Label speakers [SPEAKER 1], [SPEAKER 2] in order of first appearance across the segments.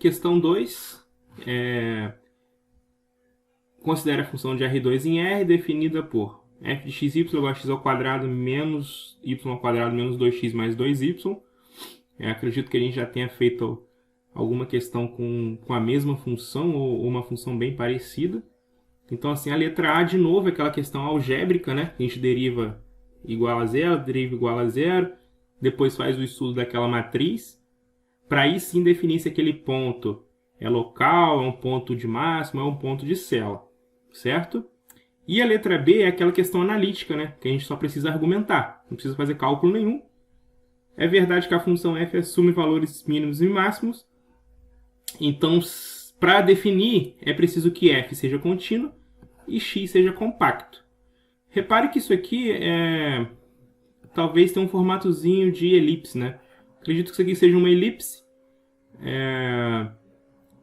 [SPEAKER 1] Questão 2. Considere a função de R2 em R definida por f de xy igual a x ao quadrado menos y ao quadrado menos 2x mais 2y. Acredito que a gente já tenha feito alguma questão com a mesma função ou uma função bem parecida. Então, assim, a letra A, de novo, é aquela questão algébrica, né? A gente deriva igual a zero, deriva igual a zero, depois faz o estudo daquela matriz, para aí sim definir se aquele ponto é local, é um ponto de máximo, é um ponto de cela, certo? E a letra B é aquela questão analítica, né? Que a gente só precisa argumentar, não precisa fazer cálculo nenhum. É verdade que a função f assume valores mínimos e máximos, então, para definir, é preciso que f seja contínuo e x seja compacto. Repare que isso aqui talvez tenha um formatozinho de elipse, né? Acredito que isso aqui seja uma elipse.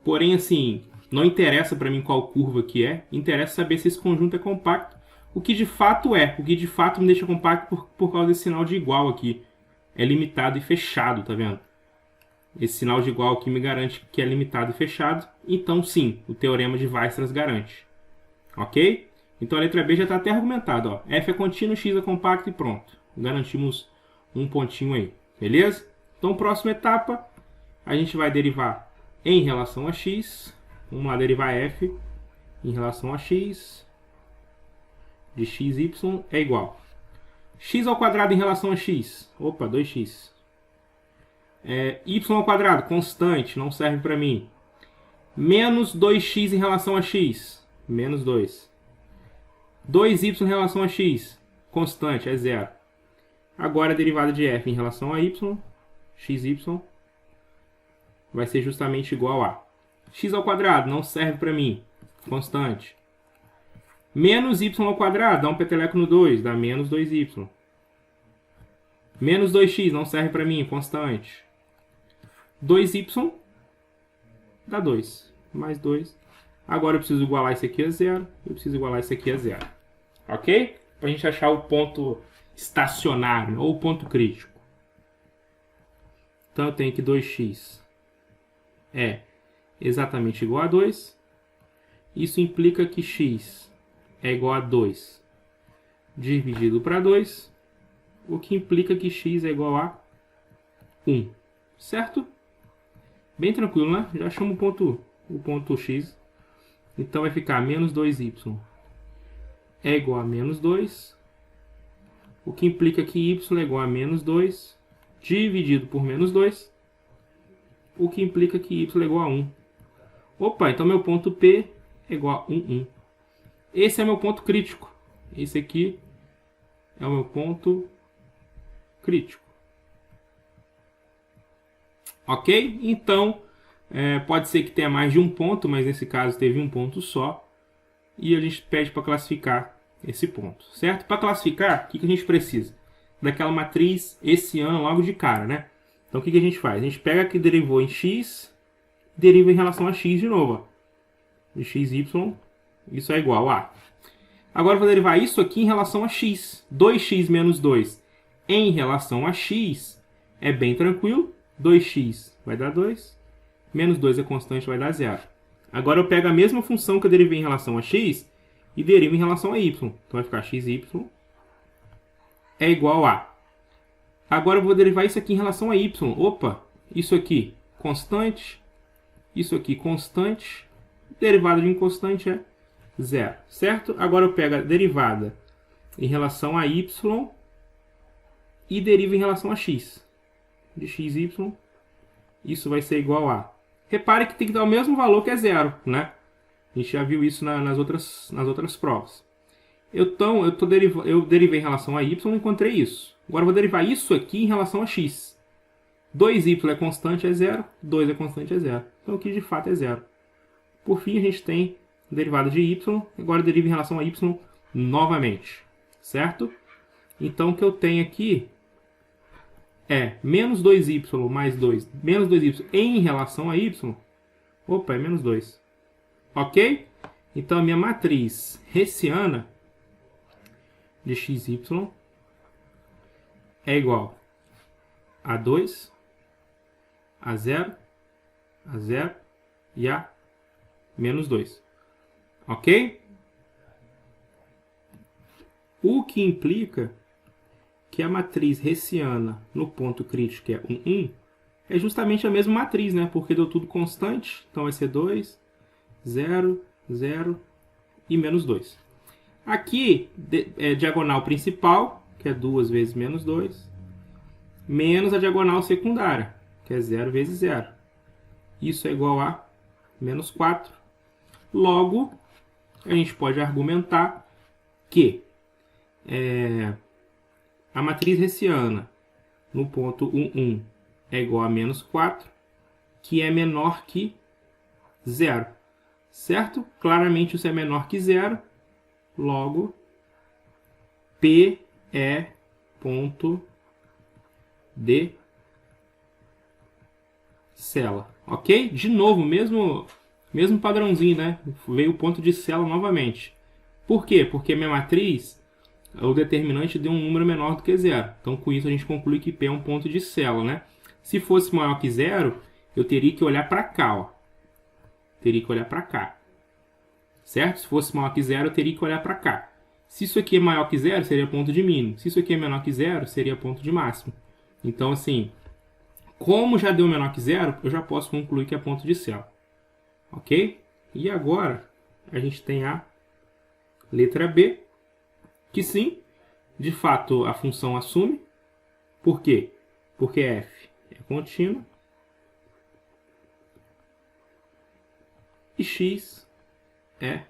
[SPEAKER 1] Porém, assim, não interessa para mim qual curva que é. Interessa saber se esse conjunto é compacto. O que de fato é. O que de fato me deixa compacto por causa desse sinal de igual aqui. É limitado e fechado, tá vendo? Esse sinal de igual aqui me garante que é limitado e fechado. Então, sim, o teorema de Weierstrass garante. Ok? Então a letra B já está até argumentada. Ó. F é contínuo, X é compacto e pronto. Garantimos um pontinho aí. Beleza? Então, próxima etapa, a gente vai derivar em relação a X. Vamos lá, derivar F em relação a X de XY é igual. X ao quadrado em relação a X. Opa, 2x. Y ao quadrado, constante, não serve para mim. Menos 2x em relação a X. Menos 2. 2y em relação a x, constante, é zero. Agora a derivada de f em relação a y, xy, vai ser justamente igual a x ao quadrado, não serve para mim, constante. Menos y ao quadrado, dá um peteleco no 2, dá menos 2y. Menos 2x, não serve para mim, constante. 2y dá 2, mais 2. Agora eu preciso igualar isso aqui a zero, eu preciso igualar isso aqui a zero. Ok? Para a gente achar o ponto estacionário ou o ponto crítico. Então eu tenho que 2x é exatamente igual a 2. Isso implica que x é igual a 2 dividido para 2, o que implica que x é igual a 1. Certo? Bem tranquilo, né? Já achamos o ponto x. Então vai ficar menos 2y é igual a menos 2, o que implica que y é igual a menos 2 dividido por menos 2, o que implica que y é igual a 1. Opa, então meu ponto P é igual a 1, 1. Esse é meu ponto crítico. Esse aqui é o meu ponto crítico. Ok? Então, pode ser que tenha mais de um ponto, mas nesse caso teve um ponto só. E a gente pede para classificar esse ponto, certo? Para classificar, o que a gente precisa? Daquela matriz esse ano logo de cara, né? Então o que a gente faz? A gente pega que derivou em x, deriva em relação a x de novo. Ó. De xy, isso é igual a. Agora eu vou derivar isso aqui em relação a x. 2x menos 2 em relação a x é bem tranquilo. 2x vai dar 2, menos 2 é constante, vai dar 0. Agora eu pego a mesma função que eu derivei em relação a x e derivo em relação a y. Então vai ficar xy é igual a. Agora eu vou derivar isso aqui em relação a y. Opa, isso aqui constante, isso aqui constante. Derivada de um constante é 0, certo? Agora eu pego a derivada em relação a y e derivo em relação a x. De xy, isso vai ser igual a. Repare que tem que dar o mesmo valor que é zero, né? A gente já viu isso nas outras provas. Eu derivei em relação a y e encontrei isso. Agora eu vou derivar isso aqui em relação a x. 2y é constante, é zero. 2 é constante, é zero. Então aqui de fato é zero. Por fim, a gente tem a derivada de y. Agora eu derivo em relação a y novamente. Certo? Então o que eu tenho aqui é menos 2y mais 2. Menos 2y em relação a y. Opa, é menos 2. Ok? Então a minha matriz hessiana de xy é igual a 2, a 0, a 0 e a menos 2. Ok? O que implica que a matriz hessiana no ponto crítico, que é 1, 1, é justamente a mesma matriz, né? Porque deu tudo constante, então vai ser 2, 0, 0 e menos 2. Aqui, diagonal principal, que é 2 vezes menos 2, menos a diagonal secundária, que é 0 vezes 0. Isso é igual a menos 4. Logo, a gente pode argumentar que a matriz hessiana no ponto 1, 1 é igual a menos 4, que é menor que 0. Certo? Claramente isso é menor que 0. Logo, P é ponto de célula. Ok? De novo, mesmo padrãozinho, né? Veio o ponto de célula novamente. Por quê? Porque minha matriz, o determinante deu um número menor do que 0. Então, com isso, a gente conclui que P é um ponto de célula, né? Se fosse maior que 0, eu teria que olhar para cá, ó. Teria que olhar para cá. Certo? Se fosse maior que 0, eu teria que olhar para cá. Se isso aqui é maior que 0, seria ponto de mínimo. Se isso aqui é menor que 0, seria ponto de máximo. Então, assim, como já deu menor que 0, eu já posso concluir que é ponto de célula. Ok? E agora, a gente tem a letra B, que sim, de fato, a função assume. Por quê? Porque f é contínua e x é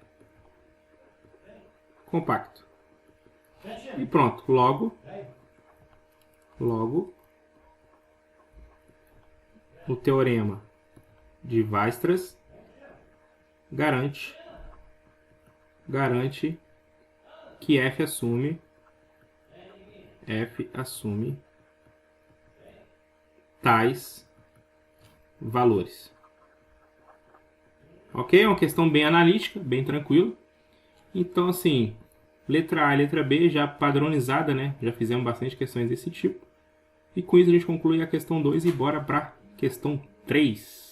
[SPEAKER 1] compacto. E pronto, logo, o teorema de Weierstrass garante que f assume tais valores. Ok? É uma questão bem analítica, bem tranquila. Então, assim, letra A e letra B já padronizada, né? Já fizemos bastante questões desse tipo. E com isso a gente conclui a questão 2 e bora para a questão 3.